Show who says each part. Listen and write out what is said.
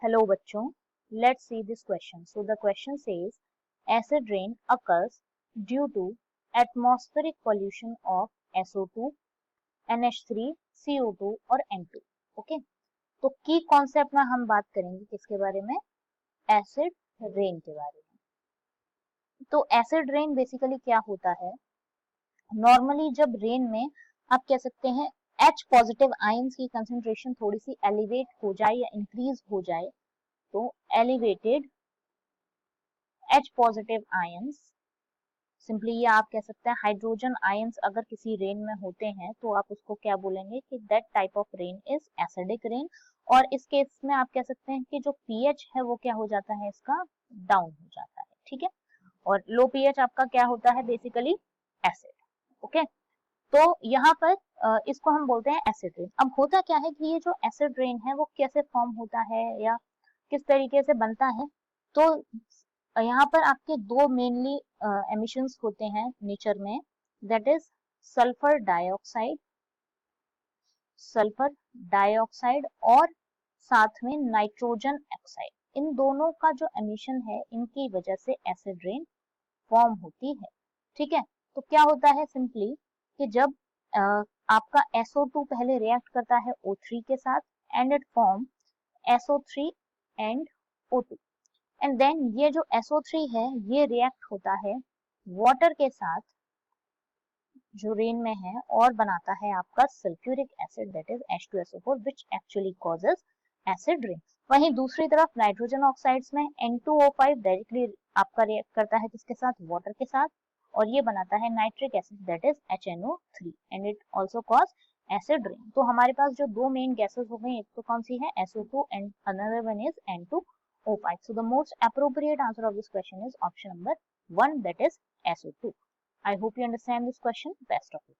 Speaker 1: Hello बच्चों, let's see this question. So the question says acid rain occurs due to atmospheric pollution of SO2, NH3, CO2 और N2. Okay, तो की concept में हम बात करेंगे किसके बारे में? एसिड रेन के बारे में. तो एसिड रेन बेसिकली क्या होता है? नॉर्मली जब रेन में आप कह सकते हैं H पॉजिटिव आयंस की कंसेंट्रेशन थोड़ी सी एलिवेट हो जाए या इंक्रीज हो जाए, तो elevated H positive ions, simply ये आप कह सकते हैं हाइड्रोजन आयंस अगर किसी रेन में होते हैं तो आप उसको क्या बोलेंगे कि that type of rain is acidic rain. और इस केस में आप कह सकते हैं कि जो पीएच है वो क्या हो जाता है, इसका डाउन हो जाता है. ठीक है, और लो पीएच आपका क्या होता है, बेसिकली एसिड. ओके, तो यहाँ पर इसको हम बोलते हैं एसिड रेन. अब होता क्या है कि ये जो एसिड रेन है वो कैसे फॉर्म होता है या किस तरीके से बनता है, तो यहाँ पर आपके दो मेनली एमिशंस होते हैं नेचर में, दैट इज सल्फर डाइऑक्साइड और साथ में नाइट्रोजन ऑक्साइड. इन दोनों का जो एमिशन है इनकी वजह से एसिड रेन फॉर्म होती है. ठीक है, तो क्या होता है सिंपली कि जब आपका SO2 पहले रिएक्ट करता है O3 के साथ and it form SO3 and O2, and then ये जो SO3 है ये रिएक्ट होता है वाटर के साथ जो रेन में है और बनाता है आपका sulphuric acid that is H2SO4 which actually causes acid rain. वहीं दूसरी तरफ नाइट्रोजन ऑक्साइड्स में N2O5 डायरेक्टली आपका रिएक्ट करता है किसके साथ, वाटर के साथ, और ये बनाता है nitric acid that is HNO3 and it also cause acid rain. तो हमारे पास जो दो मेन गैसेस हो गए, एक तो कौन सी है SO2 and another one is N2O5. So the most appropriate answer of this question is option number 1, that is SO2. I hope you understand this question. Best of luck.